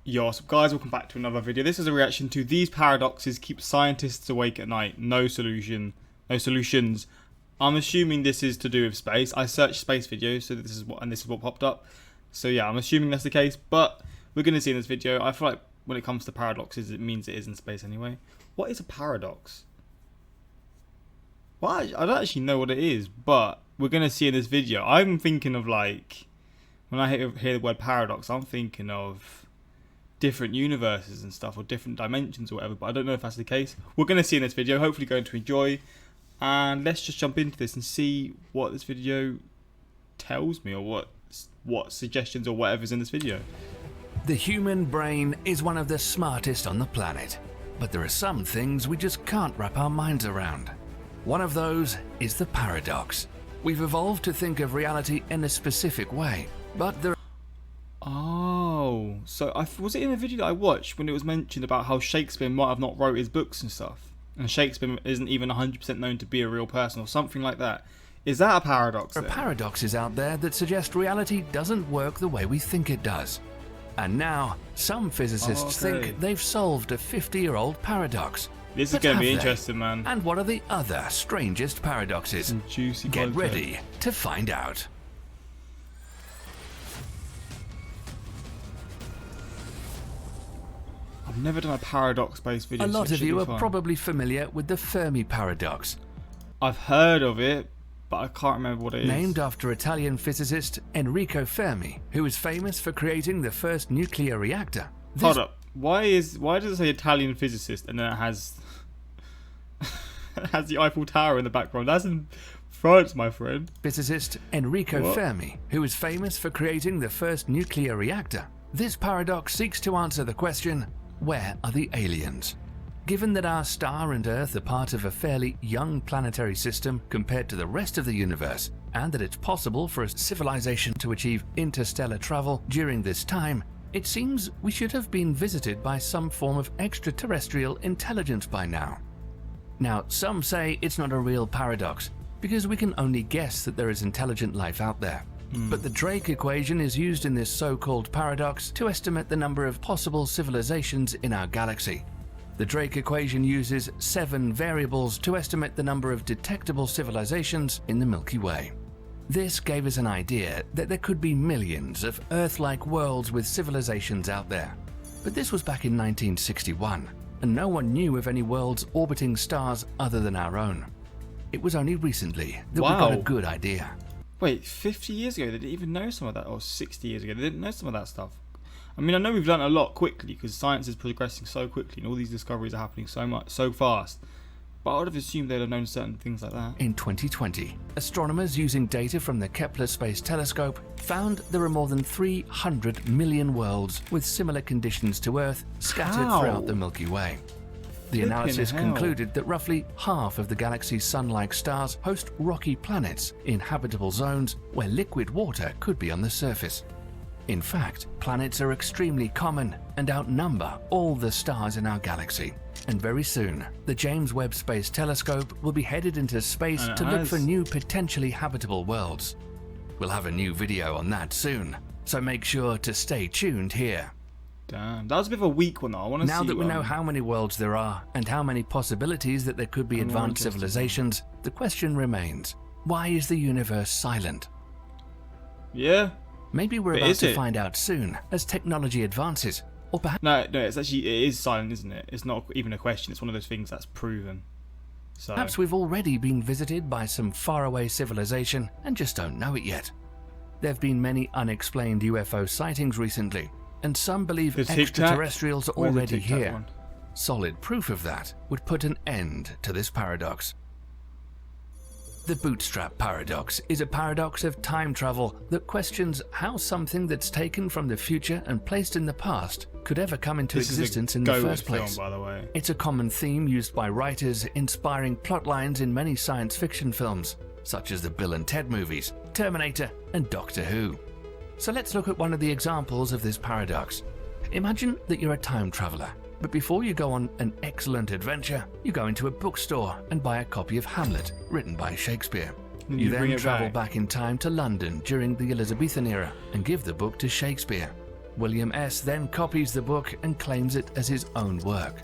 Yo, what's up guys, welcome back to another video. This is a reaction to these paradoxes keep scientists awake at night. No solutions. I'm assuming this is to do with space. I searched space videos, so this is what popped up. So yeah, I'm assuming that's the case, but we're going to see in this video. I feel like when it comes to paradoxes, it means it is in space anyway. What is a paradox? Well, I don't actually know what it is, but we're going to see in this video. I'm thinking of like, when I hear the word paradox, I'm thinking of different universes and stuff, or different dimensions or whatever, but I don't know if that's the case. We're going to see in this video, hopefully going to enjoy, and let's just jump into this and see what this video tells me, or what suggestions or whatever's in this video. The human brain is one of the smartest on the planet, but there are some things we just can't wrap our minds around. One of those is the paradox. We've evolved to think of reality in a specific way, but there Oh, so was it in a video that I watched when it was mentioned about how Shakespeare might have not wrote his books and stuff, and Shakespeare isn't even 100% known to be a real person or something like that? Is that a paradox? There are paradoxes out there that suggest reality doesn't work the way we think it does. And now, some physicists think they've solved a 50-year-old paradox. This is going to be interesting, man. And what are the other strangest paradoxes? Some juicy Get content. ready to find out. I've never done a paradox-based video. A lot so of you are probably familiar with the Fermi paradox. I've heard of it, but I can't remember what it is. Named after Italian physicist Enrico Fermi, who is famous for creating the first nuclear reactor. Hold up. Why does it say Italian physicist and then it has the Eiffel Tower in the background? That's in France, my friend. Physicist Enrico Fermi, who is famous for creating the first nuclear reactor. This paradox seeks to answer the question, where are the aliens? Given that our star and Earth are part of a fairly young planetary system compared to the rest of the universe, and that it's possible for a civilization to achieve interstellar travel during this time, it seems we should have been visited by some form of extraterrestrial intelligence by now. Now, some say it's not a real paradox, because we can only guess that there is intelligent life out there. But the Drake equation is used in this so-called paradox to estimate the number of possible civilizations in our galaxy. The Drake equation uses 7 variables to estimate the number of detectable civilizations in the Milky Way. This gave us an idea that there could be millions of Earth-like worlds with civilizations out there. But this was back in 1961, and no one knew of any worlds orbiting stars other than our own. It was only recently that we got a good idea. Wait, 50 years ago they didn't even know some of that, or 60 years ago they didn't know some of that stuff. I mean, I know we've learned a lot quickly because science is progressing so quickly and all these discoveries are happening so fast. But I would have assumed they'd have known certain things like that. In 2020, astronomers using data from the Kepler Space Telescope found there are more than 300 million worlds with similar conditions to Earth scattered throughout the Milky Way. The analysis concluded that roughly half of the galaxy's sun-like stars host rocky planets in habitable zones where liquid water could be on the surface. In fact, planets are extremely common and outnumber all the stars in our galaxy. And very soon, the James Webb Space Telescope will be headed into space to look for new potentially habitable worlds. We'll have a new video on that soon, so make sure to stay tuned here. Damn, that was a bit of a weak one though. I want to see. Now that we know how many worlds there are and how many possibilities that there could be advanced civilizations, the question remains, why is the universe silent? Yeah. Maybe we're about to find out soon as technology advances, or perhaps... No, it is silent, isn't it? It's not even a question, it's one of those things that's proven. So perhaps we've already been visited by some faraway civilization and just don't know it yet. There have been many unexplained UFO sightings recently, and some believe extraterrestrials are already here. Solid proof of that would put an end to this paradox. The bootstrap paradox is a paradox of time travel that questions how something that's taken from the future and placed in the past could ever come into existence in the first place. By the way. It's a common theme used by writers inspiring plot lines in many science fiction films, such as the Bill and Ted movies, Terminator, and Doctor Who. So let's look at one of the examples of this paradox. Imagine that you're a time traveler, but before you go on an excellent adventure, you go into a bookstore and buy a copy of Hamlet, written by Shakespeare. You then travel back in time to London during the Elizabethan era and give the book to Shakespeare. William S. then copies the book and claims it as his own work.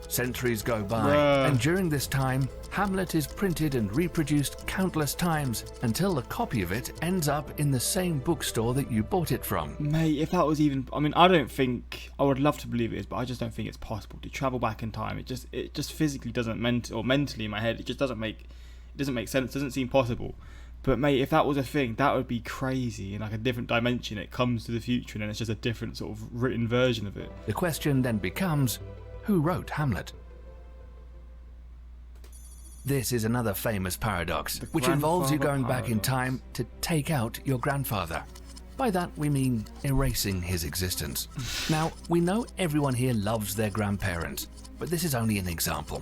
Centuries go by, and during this time, Hamlet is printed and reproduced countless times until a copy of it ends up in the same bookstore that you bought it from. Mate, if that was even... I mean, I don't think... I would love to believe it is, but I just don't think it's possible to travel back in time. It just physically doesn't... or mentally in my head, it just doesn't make... It doesn't make sense. It doesn't seem possible. But, mate, if that was a thing, that would be crazy. In like a different dimension, it comes to the future and then it's just a different sort of written version of it. The question then becomes... who wrote Hamlet? This is another famous paradox, which involves you going back in time to take out your grandfather. By that we mean erasing his existence. Now, we know everyone here loves their grandparents, but this is only an example.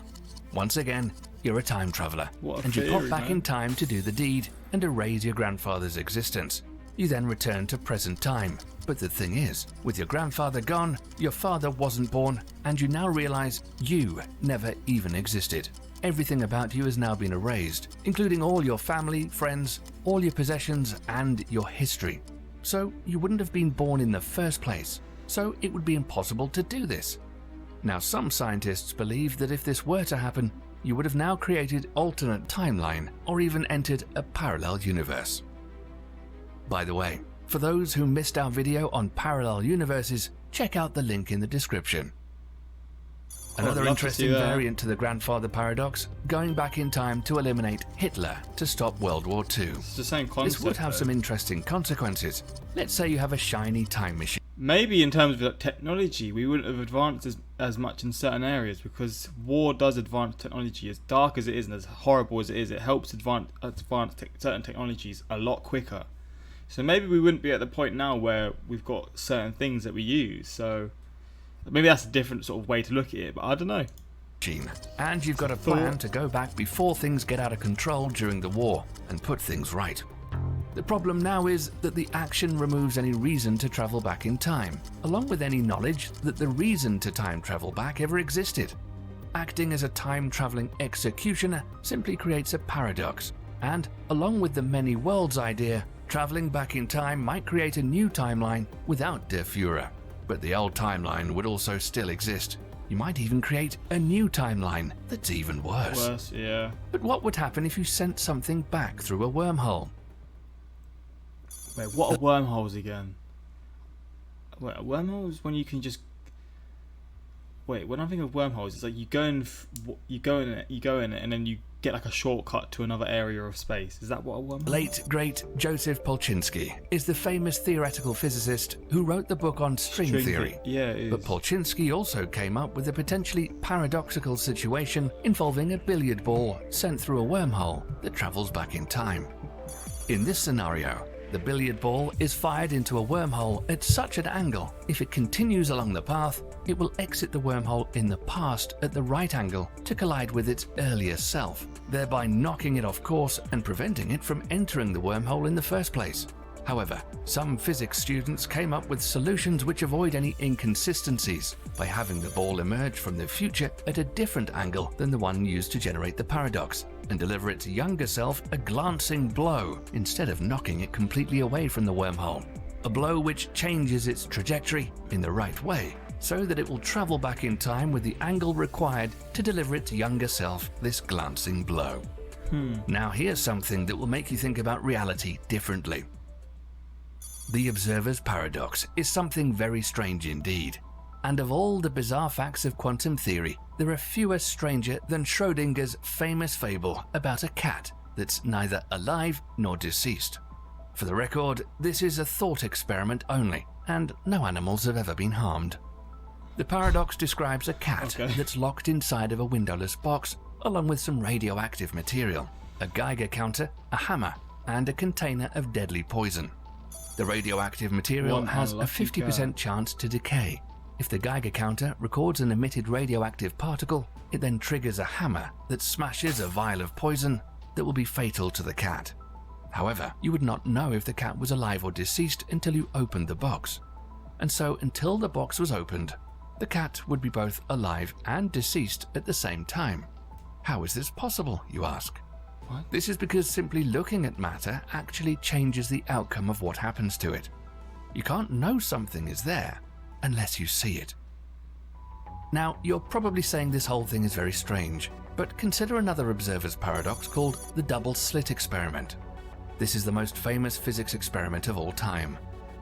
Once again, you're a time traveller, and you pop back in time to do the deed and erase your grandfather's existence. You then return to present time. But the thing is, with your grandfather gone, your father wasn't born, and you now realise you never even existed. Everything about you has now been erased, including all your family, friends, all your possessions, and your history. So you wouldn't have been born in the first place, so it would be impossible to do this. Now, some scientists believe that if this were to happen, you would have now created alternate timeline or even entered a parallel universe. By the way, for those who missed our video on parallel universes, check out the link in the description. Another interesting variant to the grandfather paradox, going back in time to eliminate Hitler to stop World War II. It's the same concept. This would have some interesting consequences. Let's say you have a shiny time machine. Maybe in terms of technology, we wouldn't have advanced as much in certain areas, because war does advance technology. As dark as it is and as horrible as it is, it helps advance certain technologies a lot quicker. So maybe we wouldn't be at the point now where we've got certain things that we use. So maybe that's a different sort of way to look at it, but I don't know. And you've got a plan to go back before things get out of control during the war and put things right. The problem now is that the action removes any reason to travel back in time, along with any knowledge that the reason to time travel back ever existed. Acting as a time-traveling executioner simply creates a paradox, and along with the many worlds idea, traveling back in time might create a new timeline without Der Fuhrer. But the old timeline would also still exist. You might even create a new timeline that's even worse. Worse, yeah. But what would happen if you sent something back through a wormhole? Wait, what are wormholes again? Wait, wormholes when you can just... Wait, when I think of wormholes, it's like you go in it, and then you get like a shortcut to another area of space. Is that what a wormhole? Late great Joseph Polchinski is the famous theoretical physicist who wrote the book on string theory. Yeah, it is. But Polchinski also came up with a potentially paradoxical situation involving a billiard ball sent through a wormhole that travels back in time. In this scenario, the billiard ball is fired into a wormhole at such an angle, if it continues along the path, it will exit the wormhole in the past at the right angle to collide with its earlier self, thereby knocking it off course and preventing it from entering the wormhole in the first place. However, some physics students came up with solutions which avoid any inconsistencies by having the ball emerge from the future at a different angle than the one used to generate the paradox, and deliver its younger self a glancing blow instead of knocking it completely away from the wormhole. A blow which changes its trajectory in the right way, so that it will travel back in time with the angle required to deliver its younger self this glancing blow. Now here's something that will make you think about reality differently. The observer's paradox is something very strange indeed. And of all the bizarre facts of quantum theory, there are fewer stranger than Schrödinger's famous fable about a cat that's neither alive nor deceased. For the record, this is a thought experiment only, and no animals have ever been harmed. The paradox describes a cat that's locked inside of a windowless box, along with some radioactive material, a Geiger counter, a hammer, and a container of deadly poison. The radioactive material has a 50% chance to decay. If the Geiger counter records an emitted radioactive particle, it then triggers a hammer that smashes a vial of poison that will be fatal to the cat. However, you would not know if the cat was alive or deceased until you opened the box. And so until the box was opened, the cat would be both alive and deceased at the same time. How is this possible, you ask? What? This is because simply looking at matter actually changes the outcome of what happens to it. You can't know something is there unless you see it. Now, you're probably saying this whole thing is very strange, but consider another observer's paradox called the double slit experiment. This is the most famous physics experiment of all time.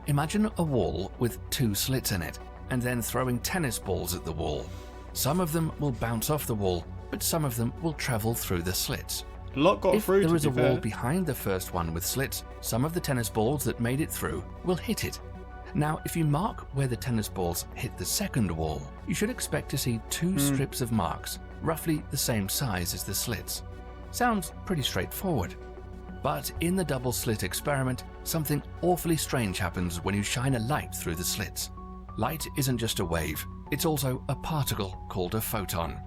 Imagine a wall with 2 slits in it, and then throwing tennis balls at the wall. Some of them will bounce off the wall, but some of them will travel through the slits. A lot got If through. there is a wall fair. behind the first one with slits, some of the tennis balls that made it through will hit it. Now, if you mark where the tennis balls hit the second wall, you should expect to see 2 strips of marks, roughly the same size as the slits. Sounds pretty straightforward. But in the double slit experiment, something awfully strange happens when you shine a light through the slits. Light isn't just a wave, it's also a particle called a photon.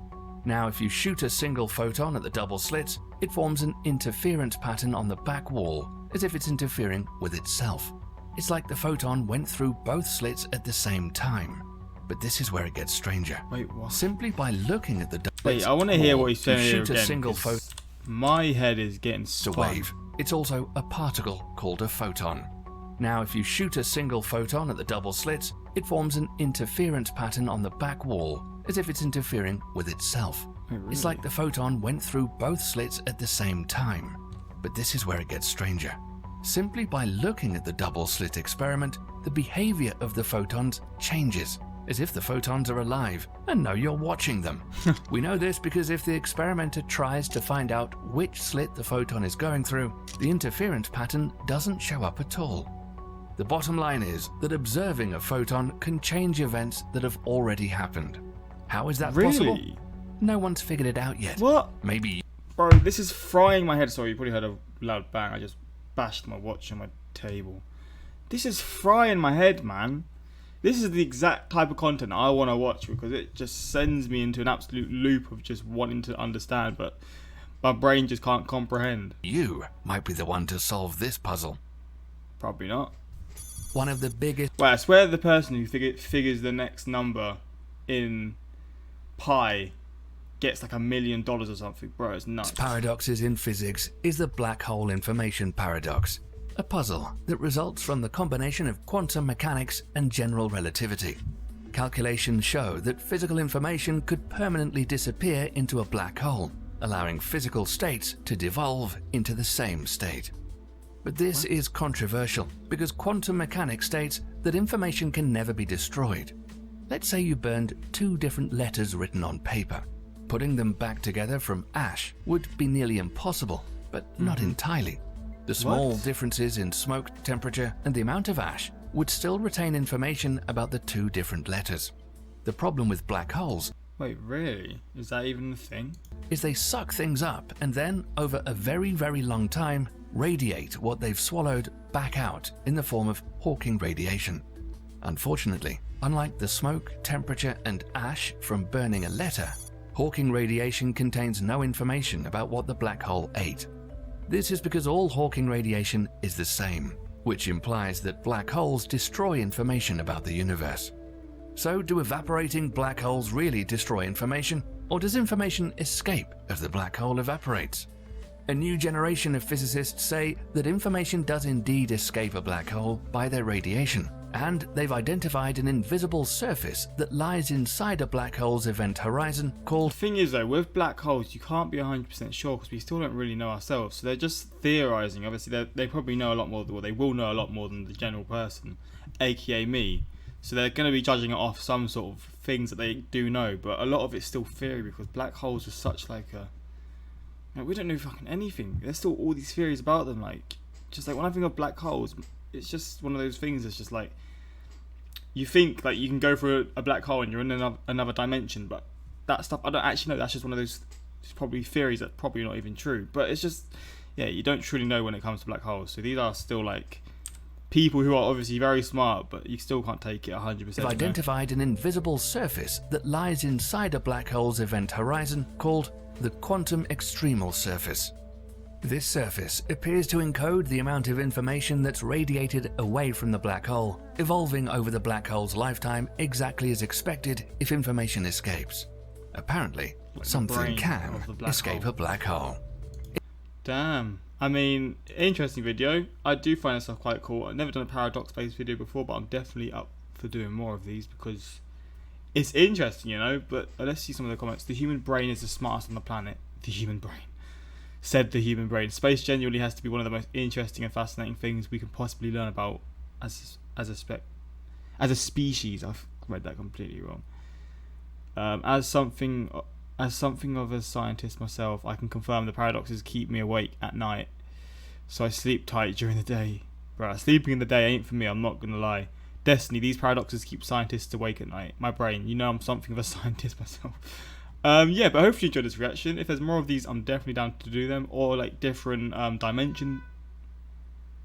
Now, if you shoot a single photon at the double slits, it forms an interference pattern on the back wall, as if it's interfering with itself. It's like the photon went through both slits at the same time. But this is where it gets stranger. Wait, what? Simply by looking at the double Wait, I want to hear what he's saying here shoot a again. single 'Cause my head is getting It's a spun. wave. It's also a particle called a photon. Now, if you shoot a single photon at the double slits, it forms an interference pattern on the back wall, as if it's interfering with itself. Wait, really? It's like the photon went through both slits at the same time. But this is where it gets stranger. Simply by looking at the double slit experiment, the behavior of the photons changes, as if the photons are alive and know you're watching them. We know this because if the experimenter tries to find out which slit the photon is going through, the interference pattern doesn't show up at all. The bottom line is that observing a photon can change events that have already happened. How is that possible? Really? No one's figured it out yet. What? Maybe. Bro, this is frying my head. Sorry, you probably heard a loud bang. I just bashed my watch on my table. This is frying my head, man. This is the exact type of content I want to watch because it just sends me into an absolute loop of just wanting to understand, but my brain just can't comprehend. You might be the one to solve this puzzle. Probably not. One of the biggest Well, I swear the person who figures the next number in pi gets like $1 million or something. Bro, it's nuts. paradoxes in physics is the black hole information paradox, a puzzle that results from the combination of quantum mechanics and general relativity. Calculations show that physical information could permanently disappear into a black hole, allowing physical states to devolve into the same state. But this is controversial because quantum mechanics states that information can never be destroyed. Let's say you burned 2 different letters written on paper. Putting them back together from ash would be nearly impossible, but not entirely. The small differences in smoke temperature and the amount of ash would still retain information about the 2 different letters. The problem with black holes Wait, really? Is that even a thing? is they suck things up and then, over a very, very long time, radiate what they've swallowed back out in the form of Hawking radiation. Unfortunately, unlike the smoke, temperature, and ash from burning a letter, Hawking radiation contains no information about what the black hole ate. This is because all Hawking radiation is the same, which implies that black holes destroy information about the universe. So, do evaporating black holes really destroy information, or does information escape as the black hole evaporates? A new generation of physicists say that information does indeed escape a black hole by their radiation, and they've identified an invisible surface that lies inside a black hole's event horizon The called thing is though, with black holes, you can't be 100% sure because we still don't really know ourselves. So they're just theorizing. Obviously, they probably know a lot more, well, they will know a lot more than the general person, aka me. So they're going to be judging it off some sort of things that they do know, but a lot of it's still theory because black holes are such like a... we don't know fucking anything. There's still all these theories about them. Like, just like when I think of black holes, it's just one of those things that's just like, you think like you can go through a black hole and you're in another dimension, but that stuff, I don't actually know. That's just one of those probably theories that probably not even true. But it's just, yeah, you don't truly know when it comes to black holes. So these are still like people who are obviously very smart, but you still can't take it 100%. They've identified an invisible surface that lies inside a black hole's event horizon called the quantum extremal surface. This surface appears to encode the amount of information that's radiated away from the black hole, evolving over the black hole's lifetime exactly as expected if information escapes. Apparently, Like the something brain can of the black escape hole. a black hole. Damn. I mean, interesting video. I do find this stuff quite cool. I've never done a paradox-based video before, but I'm definitely up for doing more of these because it's interesting, you know. But let's see some of the comments. The human brain is the smartest on the planet. The human brain. Said the human brain. Space genuinely has to be one of the most interesting and fascinating things we can possibly learn about as a species. I've read that completely wrong. As something of a scientist myself, I can confirm the paradoxes keep me awake at night, so I sleep tight during the day. Bruh, sleeping in the day ain't for me, I'm not gonna lie. Destiny, these paradoxes keep scientists awake at night. My brain, you know I'm something of a scientist myself. Yeah, but hopefully you enjoyed this reaction. If there's more of these, I'm definitely down to do them, or like different dimension.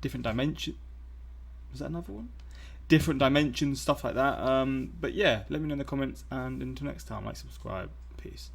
Was that another one? Different dimensions, stuff like that. But yeah, let me know in the comments, and until next time, like, subscribe. Peace.